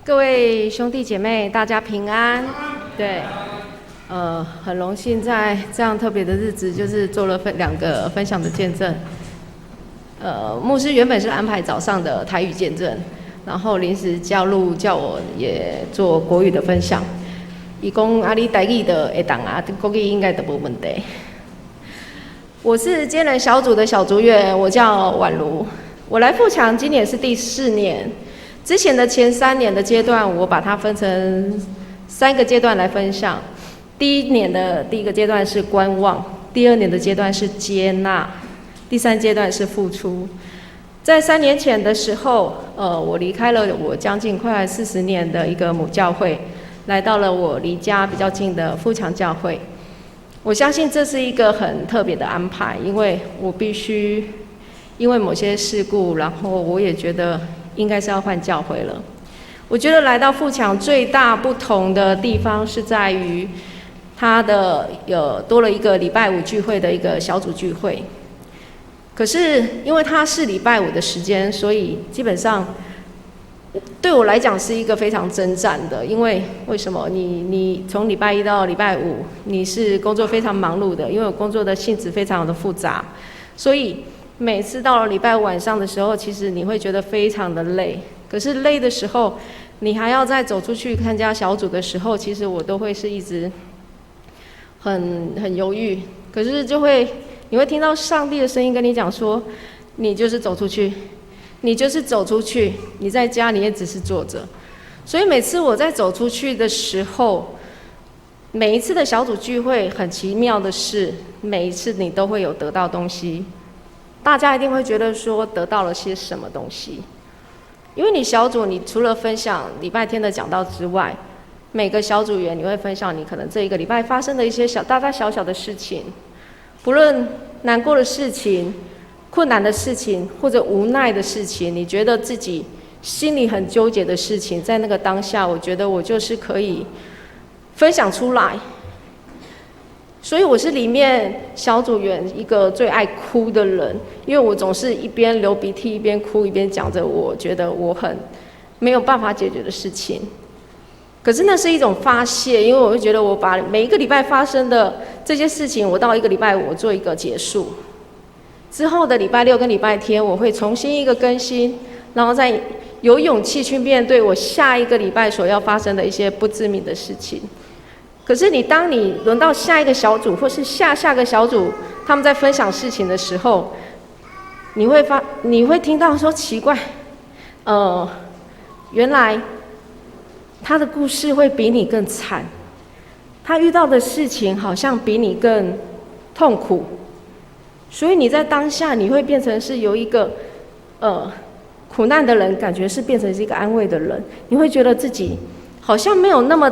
各位兄弟姐妹，大家平安。对，很荣幸在这样特别的日子，就是做了两个分享的见证。牧师原本是安排早上的台语见证，然后临时叫我也做国语的分享。伊讲啊，你台语的会当啊，国语应该都无问题。我是接人小组的小组员，我叫婉如。我来富强今年是第4年。之前的前3年的阶段，我把它分成3个阶段来分享。第1年的第1个阶段是观望，第2年的阶段是接纳，第3阶段是付出。在3年前的时候，我离开了我将近快40年的一个母教会，来到了我离家比较近的富强教会。我相信这是一个很特别的安排，因为我必须因为某些事故，然后我也觉得应该是要换教会了。我觉得来到富强最大不同的地方是在于，它的多了一个礼拜5聚会的一个小组聚会。可是因为它是礼拜5的时间，所以基本上对我来讲是一个非常征战的。因为为什么？你从礼拜1到礼拜5，你是工作非常忙碌的，因为我工作的性质非常的复杂，所以每次到了礼拜5晚上的时候，其实你会觉得非常的累。可是累的时候，你还要再走出去参加小组的时候，其实我都会是一直很犹豫。可是你会听到上帝的声音跟你讲说，你就是走出去，你就是走出去，你在家你也只是坐着。所以每次我在走出去的时候，每一次的小组聚会很奇妙的是，每一次你都会有得到东西。大家一定会觉得说得到了些什么东西，因为你小组你除了分享礼拜天的讲道之外，每个小组员你会分享你可能这一个礼拜发生的一些大大小小的事情，不论难过的事情、困难的事情或者无奈的事情，你觉得自己心里很纠结的事情，在那个当下，我觉得我就是可以分享出来。所以我是里面小组员一个最爱哭的人，因为我总是一边流鼻涕一边哭，一边讲着我觉得我很没有办法解决的事情。可是那是一种发泄，因为我会觉得我把每一个礼拜发生的这些事情，我到1个礼拜我做一个结束，之后的礼拜6跟礼拜天我会重新一个更新，然后再有勇气去面对我下一个礼拜所要发生的一些不知名的事情。可是当你轮到下一个小组或是下个小组，他们在分享事情的时候，你会听到说奇怪，原来他的故事会比你更惨，他遇到的事情好像比你更痛苦，所以你在当下你会变成是由一个苦难的人，感觉是变成是一个安慰的人，你会觉得自己好像没有那么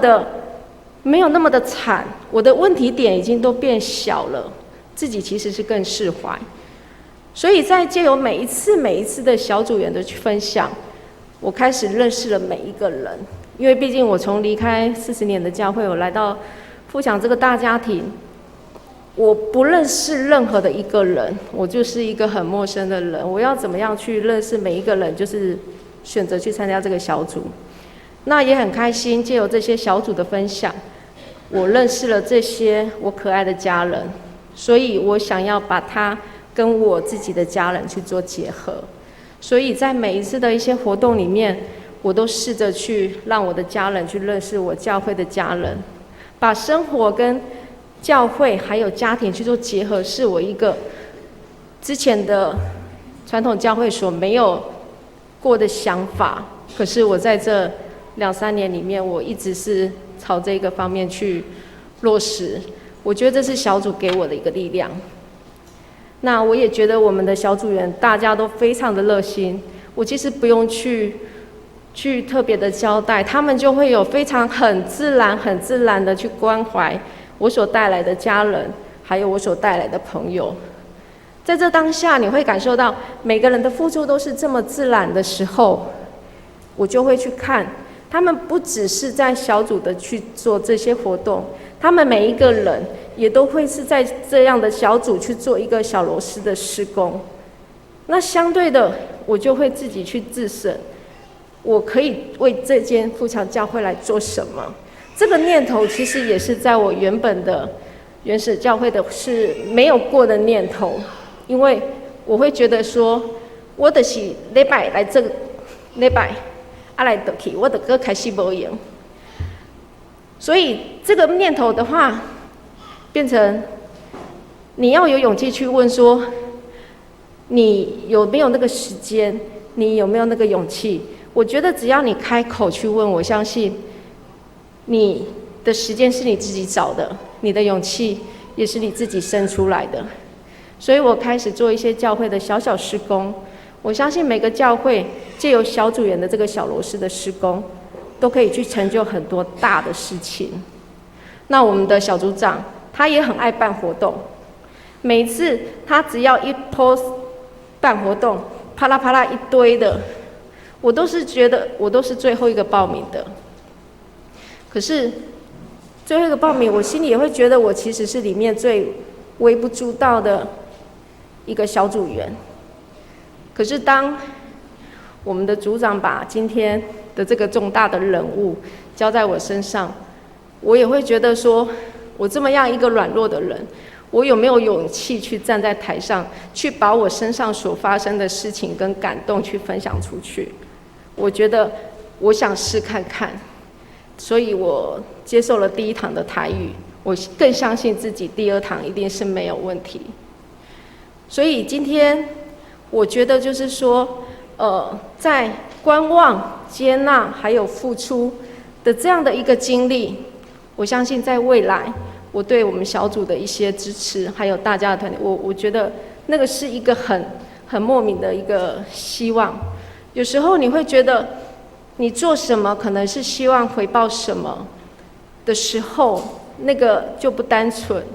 的惨，我的问题点已经都变小了，自己其实是更释怀。所以在藉由每一次的小组员的去分享，我开始认识了每一个人。因为毕竟我从离开40年的教会，我来到富强这个大家庭，我不认识任何的一个人，我就是一个很陌生的人。我要怎么样去认识每一个人，就是选择去参加这个小组。那也很开心，藉由这些小组的分享，我认识了这些我可爱的家人，所以我想要把它跟我自己的家人去做结合。所以在每一次的一些活动里面，我都试着去让我的家人去认识我教会的家人，把生活跟教会还有家庭去做结合，是我一个之前的传统教会所没有过的想法。可是我在这2-3年里面，我一直是朝这个方面去落实。我觉得这是小组给我的一个力量。那我也觉得我们的小组员大家都非常的热心，我其实不用去特别的交代，他们就会有很自然的去关怀我所带来的家人，还有我所带来的朋友。在这当下，你会感受到每个人的付出都是这么自然的时候，我就会去看他们不只是在小组的去做这些活动，他们每一个人也都会是在这样的小组去做一个小螺丝的施工。那相对的，我就会自己去自省，我可以为这间富强教会来做什么？这个念头其实也是在我原本的原始教会的是没有过的念头，因为我会觉得说，我就是礼拜来这个礼拜，来得去，我的歌开始无用。所以这个念头的话，变成你要有勇气去问说，你有没有那个时间？你有没有那个勇气？我觉得只要你开口去问，我相信你的时间是你自己找的，你的勇气也是你自己生出来的。所以我开始做一些教会的小小事工。我相信每个教会藉由小组员的这个小螺丝的施工，都可以去成就很多大的事情。那我们的小组长他也很爱办活动，每一次他只要一 post 办活动，啪啦啪啦一堆的，我都是觉得我都是最后一个报名的。可是最后一个报名，我心里也会觉得我其实是里面最微不足道的一个小组员。可是当我们的组长把今天的这个重大的任务交在我身上，我也会觉得说，我这么样一个软弱的人，我有没有勇气去站在台上，去把我身上所发生的事情跟感动去分享出去？我觉得我想试看看，所以我接受了第一堂的台语，我更相信自己第二堂一定是没有问题。所以今天我觉得就是说，在观望、接纳还有付出的这样的一个经历，我相信在未来，我对我们小组的一些支持，还有大家的团队，我觉得那个是一个很莫名的一个希望。有时候你会觉得，你做什么可能是希望回报什么的时候，那个就不单纯。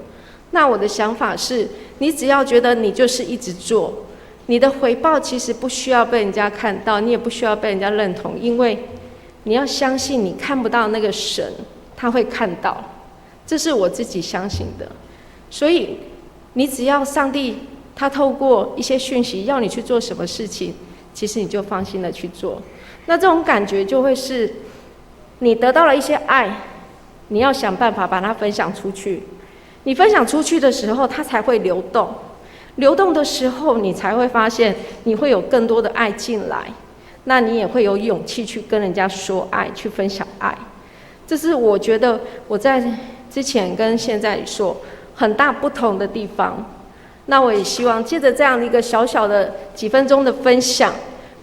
那我的想法是，你只要觉得你就是一直做，你的回报其实不需要被人家看到，你也不需要被人家认同，因为你要相信你看不到那个神，他会看到，这是我自己相信的。所以你只要上帝他透过一些讯息要你去做什么事情，其实你就放心的去做。那这种感觉就会是，你得到了一些爱，你要想办法把它分享出去。你分享出去的时候，它才会流动。流动的时候，你才会发现你会有更多的爱进来，那你也会有勇气去跟人家说爱，去分享爱。这是我觉得我在之前跟现在说很大不同的地方。那我也希望借着这样的一个小小的几分钟的分享，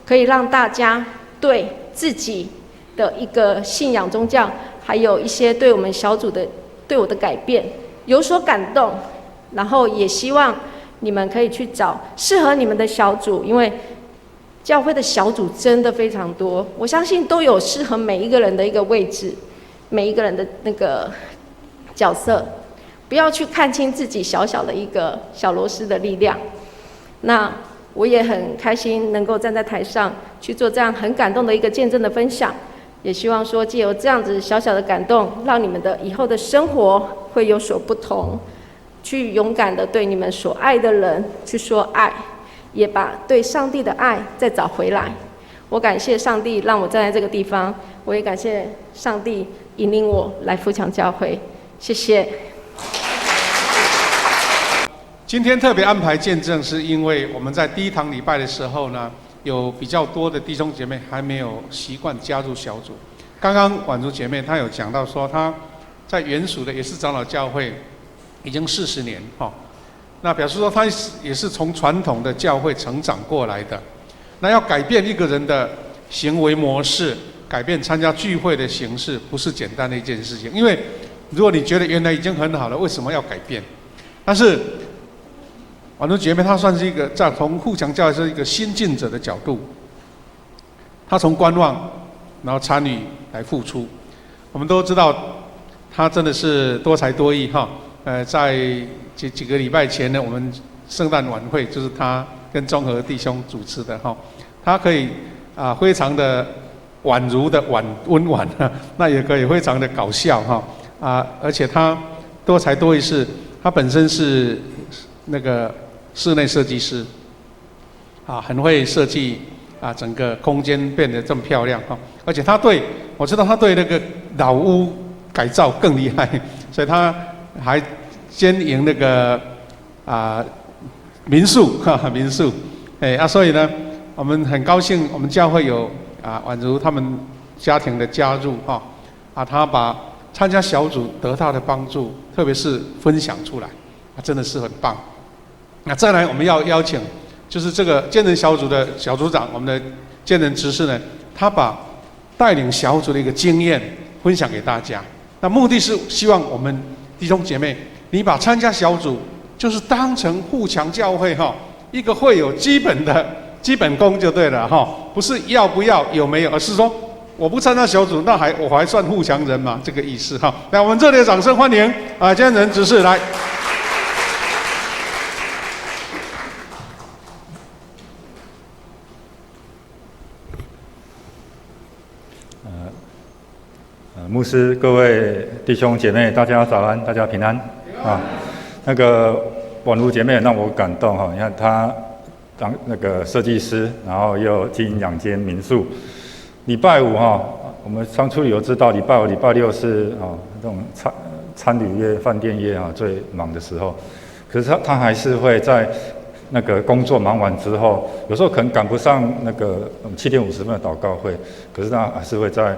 可以让大家对自己的一个信仰宗教，还有一些对我们小组的对我的改变有所感动，然后也希望你们可以去找适合你们的小组，因为教会的小组真的非常多，我相信都有适合每一个人的一个位置，每一个人的那个角色，不要去看清自己小小的一个小螺丝的力量。那我也很开心能够站在台上去做这样很感动的一个见证的分享，也希望说藉由这样子小小的感动，让你们的以后的生活会有所不同，去勇敢的对你们所爱的人去说爱，也把对上帝的爱再找回来。我感谢上帝让我站在这个地方，我也感谢上帝引领我来富强教会，谢谢。今天特别安排见证，是因为我们在第一堂礼拜的时候呢，有比较多的弟兄姐妹还没有习惯加入小组。刚刚婉如姐妹她有讲到说，她在原属的也是长老教会已经40年哈，那表示说她也是从传统的教会成长过来的。那要改变一个人的行为模式，改变参加聚会的形式，不是简单的一件事情。因为如果你觉得原来已经很好了，为什么要改变？但是婉如姐妹她算是一个在从富强教会是一个新进者的角度，她从观望然后参与来付出。我们都知道她真的是多才多艺哈。在几个礼拜前呢，我们圣诞晚会就是她跟综合弟兄主持的哈。她可以非常的婉如的温婉，那也可以非常的搞笑哈而且她多才多艺是她本身是那个室内设计师很会设计整个空间变得这么漂亮哈。而且我知道他对那个老屋改造更厉害，所以他还兼营那个民宿民宿，所以呢，我们很高兴我们教会有宛如他们家庭的加入他把参加小组得到的帮助，特别是分享出来，真的是很棒。那再来我们要邀请，就是这个见证小组的小组长，我们的见证执事呢，他把带领小组的一个经验分享给大家。那目的是希望我们弟兄姐妹，你把参加小组就是当成富强教会一个会有基本功就对了不是要不要有没有，而是说我不参加小组，那我还算富强人吗？这个意思来，我们热烈掌声欢迎见证执事来。牧师、各位弟兄姐妹，大家早安，大家平安那个宛如姐妹让我感动你看她当那个设计师，然后又经营2间民宿。礼拜五我们常出旅游知道，礼拜5、礼拜6是这种餐旅业、饭店业最忙的时候。可是他还是会在那个工作忙完之后，有时候可能赶不上那个7点50分的祷告会，可是他还是会在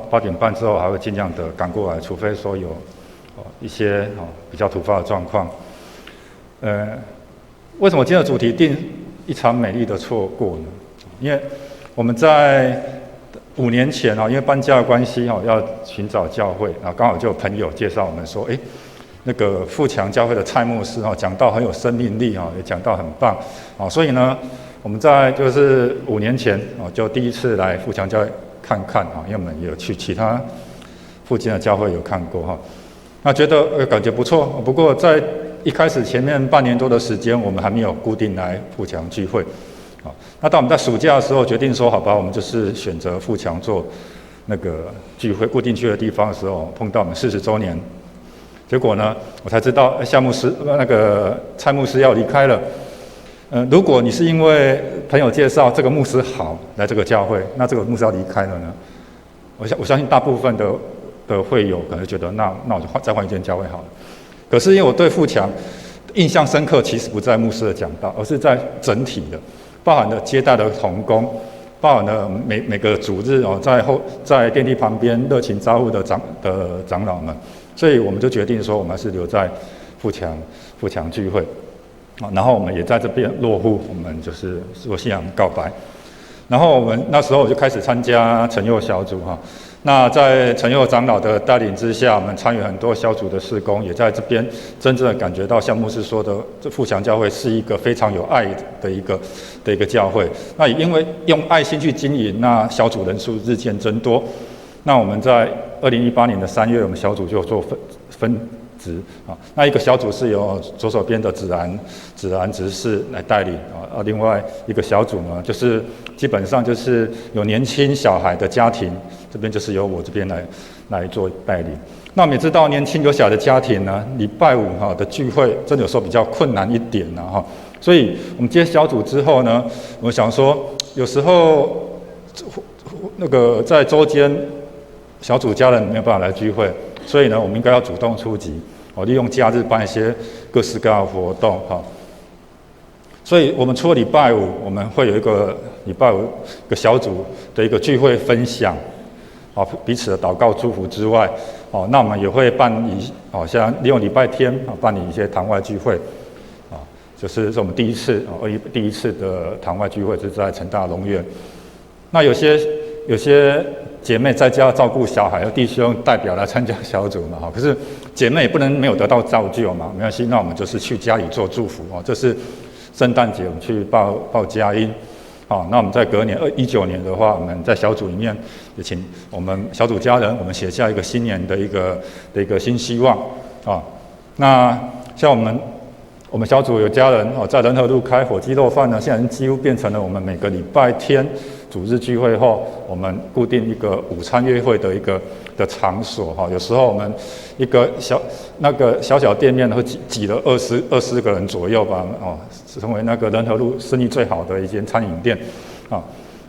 8点半之后还会尽量的赶过来，除非说有一些比较突发的状况。为什么今天的主题定一场美丽的错过呢？因为我们在5年前因为搬家的关系要寻找教会，然后刚好就有朋友介绍我们说，那个富强教会的蔡牧师讲道很有生命力也讲道很棒所以呢，我们在就是5年前就第一次来富强教会看看因为我们也有去其他附近的教会有看过那觉得感觉不错。不过在一开始前面半年多的时间，我们还没有固定来富强聚会那当我们在暑假的时候决定说，好吧，我们就是选择富强做那个聚会固定聚会的地方的时候，碰到我们40周年。结果呢，我才知道夏牧师那个蔡牧师要离开了。如果你是因为朋友介绍这个牧师好来这个教会，那这个牧师要离开了呢，我相信大部分的会友可能觉得，那我就再换一间教会好了。可是因为我对富强印象深刻，其实不在牧师的讲道，而是在整体的，包含了接待的同工，包含了每个主日在电梯旁边热情招呼的长老们。所以我们就决定说，我们还是留在富强聚会，然后我们也在这边落户，我们就是做信仰告白。然后我们那时候我就开始参加陈佑小组那在陈佑长老的带领之下，我们参与很多小组的事工，也在这边真正的感觉到像牧师说的，这富强教会是一个非常有爱的一个教会。那也因为用爱心去经营，那小组人数日渐增多。那我们在2018年的3月，我们小组就做分职那一个小组是由左手边的子然执事来带领另外一个小组呢，就是基本上就是有年轻小孩的家庭，这边就是由我这边来做带领。那我们也知道，年轻有小孩的家庭呢，礼拜5的聚会真的有时候比较困难一点所以我们接小组之后呢，我想说，有时候那个在周间小组家人没有办法来聚会，所以呢，我们应该要主动出击利用假日办一些各式各样的活动所以我们除了礼拜5我们会有一个礼拜5一个小组的一个聚会分享彼此的祷告祝福之外那我们也会办理像利用礼拜天办理一些堂外聚会就是我们第一次的堂外聚会是在成大龙苑。那有些姐妹在家照顾小孩，有弟兄代表来参加小组嘛可是姐妹也不能没有得到造就嘛，没关系，那我们就是去家里做祝福这是圣诞节我们去报佳音那我们在隔年2019年的话，我们在小组里面也请我们小组家人，我们写下一个新年的一个新希望那像我们小组有家人在仁和路开火鸡肉饭呢，现在几乎变成了我们每个礼拜天主日聚会后，我们固定一个午餐约会的一个场所有时候我们一个小店面会挤了20个人左右吧成为那个仁和路生意最好的一间餐饮店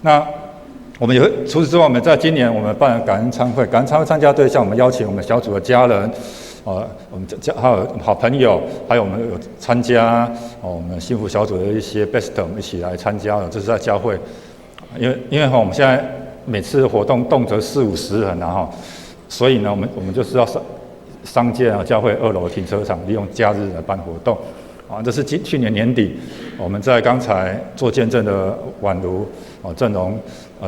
那我们也会除此之外，我们在今年我们办感恩餐会，感恩餐会参加对象，我们邀请我们小组的家人，我们还有好朋友，还有我们有参加我们幸福小组的一些 best， 我们一起来参加。这是在教会，因为我们现在每次活动动辄40-50人啊，所以呢，我们就是要商建教会2楼停车场，利用假日来办活动。这是去年年底我们在刚才做见证的宛如郑荣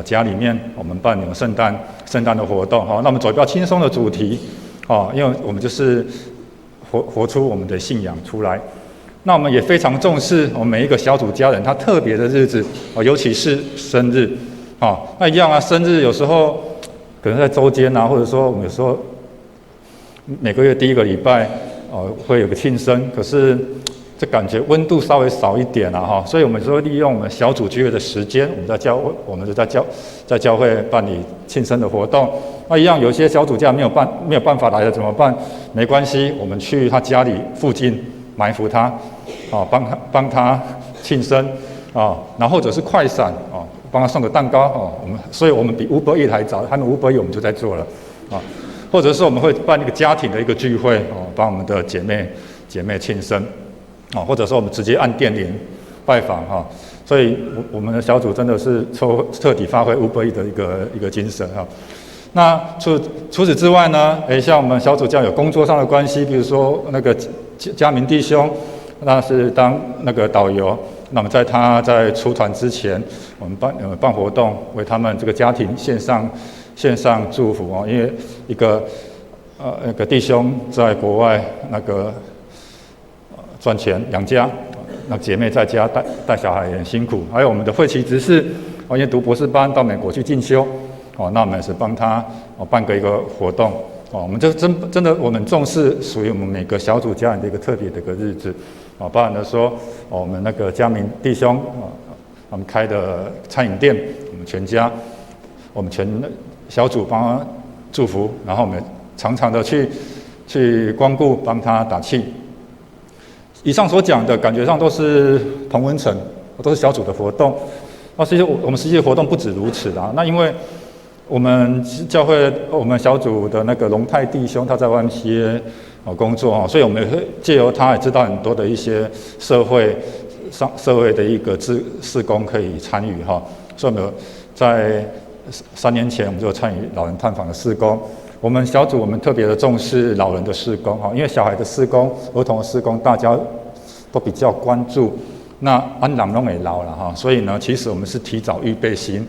家里面，我们办有圣诞的活动。那我们走比较轻松的主题，因为我们就是活出我们的信仰出来。那我们也非常重视我们每一个小组家人他特别的日子，尤其是生日。那一样啊，生日有时候可能在周间啊，或者说我们有时候每个月第1个礼拜会有个庆生，可是这感觉温度稍微少一点啊，所以我们就会利用我们小组聚会的时间，我们就在教会办理庆生的活动。那一样，有些小组家没有办法来的怎么办？没关系，我们去他家里附近埋伏他，帮他庆生然后或者是快闪帮他送个蛋糕所以我们比 Uber Eats 还早，他们 Uber Eats 我们就在做了或者是我们会办一个家庭的一个聚会帮我们的姐妹庆生。或者说我们直接按电铃拜访所以我们的小组真的是彻底发挥 Uber Eats 的一个精神那除此之外呢，像我们小组这样有工作上的关系，比如说那个嘉明弟兄，那是当那个导游，那么在他在出团之前，我们办活动，为他们这个家庭献上祝福因为那个弟兄在国外那个赚钱养家，那姐妹在家带小孩也很辛苦。还有我们的慧琪执事因为读博士班到美国去进修那我们也是帮他办一个活动我们就真的我们重视属于我们每个小组家人的一个特别的一个日子包含了说我们那个嘉明弟兄我们开的餐饮店，我们全家我们全小组帮他祝福，然后我们常常的去光顾帮他打气。以上所讲的感觉上都是同温层，都是小组的活动。其实我们实际的活动不止如此啦。那因为我们教会我们小组的那个龙泰弟兄他在外面一些工作所以我们也会借由他也知道很多的一些社会的一个事工可以参与所以我们在3年前我们就参与老人探访的事工。我们小组我们特别的重视老人的事工因为小孩的事工、儿童的事工大家都比较关注，那安朗拢也老了所以呢，其实我们是提早预备心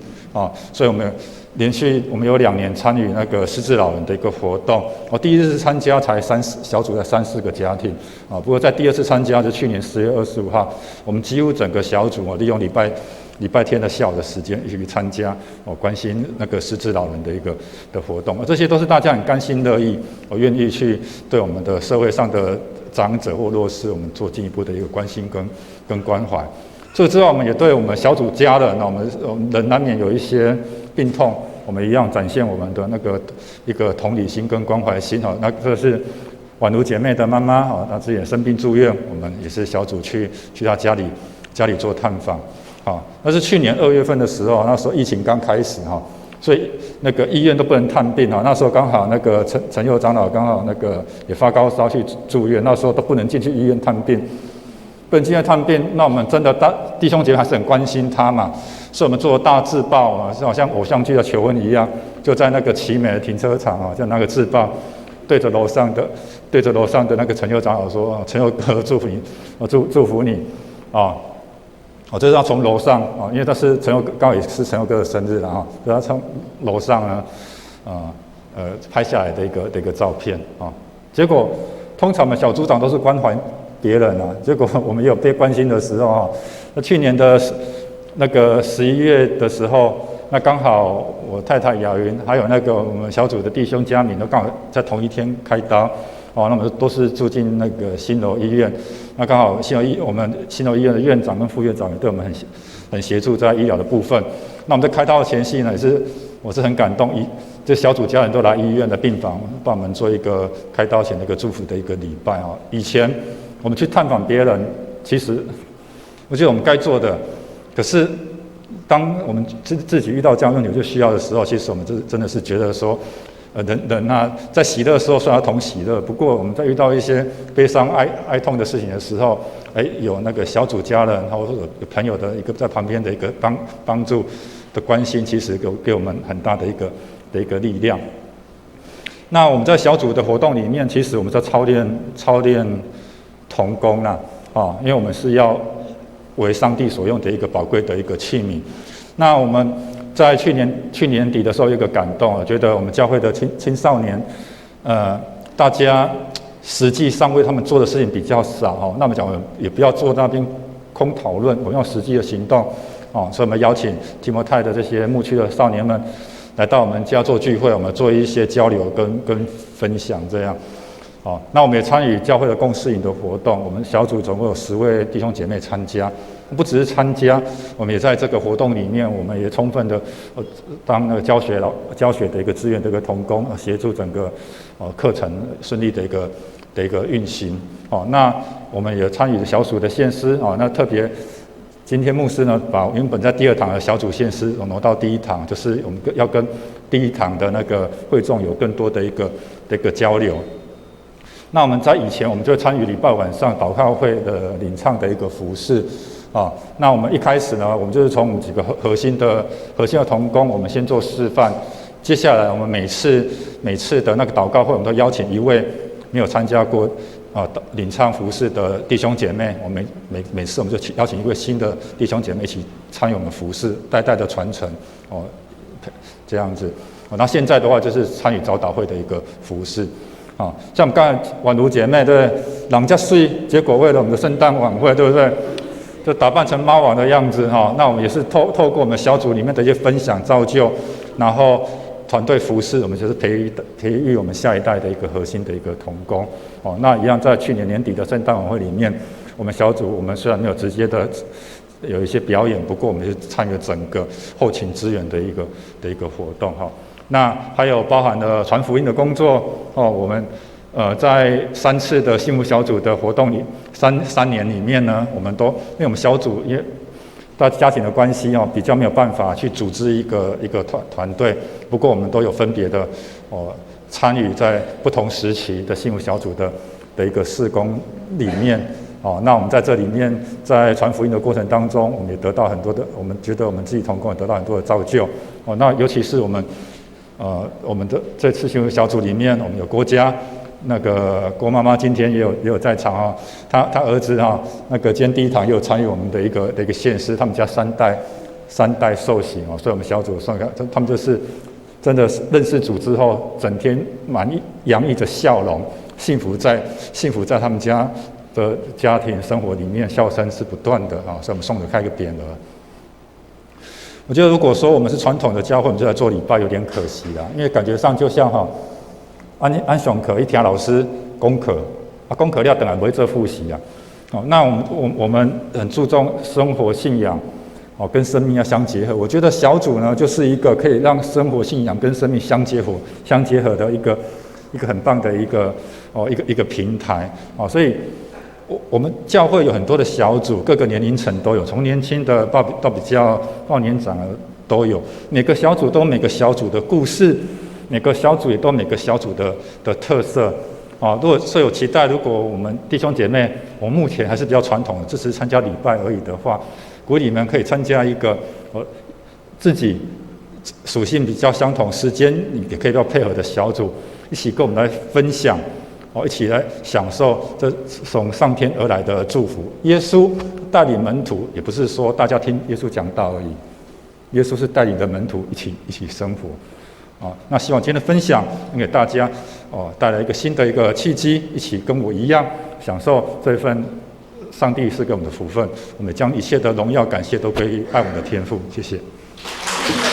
所以我们连续我们有2年参与那个失智老人的一个活动。第一次参加才小组才3-4个家庭不过在第2次参加就去年10月25号，我们几乎整个小组利用礼拜天的下午的时间一起去参加关心那个失智老人的一个的活动这些都是大家很甘心乐意愿意去对我们的社会上的长者或弱势我们做进一步的一个关心跟关怀。这之外，我们也对我们小组家人我们人难免有一些病痛，我们一样展现我们的那个一个同理心跟关怀心那这是宛如姐妹的妈妈她之前生病住院，我们也是小组去她家里做探访那是去年2月份的时候，那时候疫情刚开始所以那个医院都不能探病那时候刚好那个陈佑长老刚好那个也发高烧去住院，那时候都不能进去医院探病，那我们真的弟兄姐妹还是很关心他嘛，所以我们做大字报好像偶像剧的求婚一样，就在那个奇美的停车场就那个字报对着楼上的那个陈佑长老说陈佑哥祝福你祝福你这是要从楼上因为他是刚好也是陈佑哥的生日了所以他从楼上呢拍下来的一个照片结果通常我们小组长都是关怀别人结果我们也有被关心的时候那去年的那个11月的时候，那刚好我太太雅云还有那个我们小组的弟兄嘉敏都刚好在同一天开刀那我们都是住进那个新楼医院，那刚好我们新楼医院的院长跟副院长也对我们很协助在医疗的部分。那我们在开刀的前夕呢，我是很感动，这小组家人都来医院的病房帮我们做一个开刀前的一个祝福的一个礼拜以前我们去探访别人，其实我觉得我们该做的，可是当我们自己遇到这样问题就需要的时候，其实我们真的是觉得说，人啊，在喜乐的时候虽然要同喜乐，不过我们在遇到一些悲伤、哀痛的事情的时候，有那个小组家人，或者有朋友的一个在旁边的一个帮助的关心，其实给我们很大的一个力量。那我们在小组的活动里面，其实我们在操练同工啦，因为我们是要为上帝所用的一个宝贵的一个器皿。那我们在去年底的时候有一个感动，我觉得我们教会的青少年，大家实际上为他们做的事情比较少，那我们讲也不要做那边空讨论，我们用实际的行动，所以我们邀请提摩太的这些牧区的少年们来到我们家做聚会，我们做一些交流跟分享这样。那我们也参与教会的共事营的活动，我们小组总共有10位弟兄姐妹参加，不只是参加，我们也在这个活动里面，我们也充分的当那个教学的一个志愿的一个同工，协助整个课程顺利的一个运行。那我们也参与小组的献诗，那特别今天牧师呢把原本在第2堂的小组献诗挪到第1堂，就是我们要跟第1堂的那个会众有更多的一个交流。那我们在以前我们就参与礼拜晚上祷告会的领唱的一个服事，那我们一开始呢，我们就是从我们几个核心的同工，我们先做示范。接下来我们每次的那个祷告会，我们都邀请一位没有参加过领唱服事的弟兄姐妹，我们每次我们就邀请一位新的弟兄姐妹一起参与我们服事，代代的传承，这样子。那现在的话就是参与早祷会的一个服事。像我们刚才宛如姐妹，对不对？人家睡，结果为了我们的圣诞晚会，对不对？就打扮成猫王的样子，那我们也是透过我们小组里面的一些分享造就，然后团队服事，我们就是培育我们下一代的一个核心的一个同工。那一样在去年年底的圣诞晚会里面，我们小组我们虽然没有直接的有一些表演，不过我们是参与整个后勤支援的一个活动。那还有包含了传福音的工作，我们在3次的幸福小组的活动里，3年里面呢，我们都因为我们小组因为大家庭的关系比较没有办法去组织一个团队，不过我们都有分别的参与在不同时期的幸福小组的一个事工里面。那我们在这里面，在传福音的过程当中，我们也得到很多的，我们觉得我们自己同工也得到很多的造就。那尤其是我们的这次幸福小组里面，我们有郭家，那个郭妈妈今天也有在场她儿子那个今天第1堂也有参与我们的一个献诗，他们家3代受洗所以我们小组算他们就是真的是认识主之后，整天洋溢着笑容，幸福在他们家的家庭生活里面，笑声是不断的所以我们送给开一个匾额。我觉得如果说我们是传统的教会，我们就来做礼拜有点可惜啦，因为感觉上就像按上课一听老师功课功课了等下不会做复习那我们很注重生活信仰跟生命要相结合。我觉得小组呢就是一个可以让生活信仰跟生命相结合的一个很棒的一个平台所以我们教会有很多的小组，各个年龄层都有，从年轻的到比较年长的都有。每个小组都有每个小组的故事，每个小组也都有每个小组的特色如果是有期待，如果我们弟兄姐妹，我们目前还是比较传统的，只是参加礼拜而已的话，鼓励你们可以参加一个自己属性比较相同、时间也可以比较配合的小组，一起跟我们来分享。一起来享受这从上天而来的祝福。耶稣带领门徒，也不是说大家听耶稣讲道而已，耶稣是带领的门徒一起生活那希望今天的分享能给大家带来一个新的一个契机，一起跟我一样享受这份上帝赐给我们的福分。我们将一切的荣耀感谢都归于爱我们的天父。谢谢。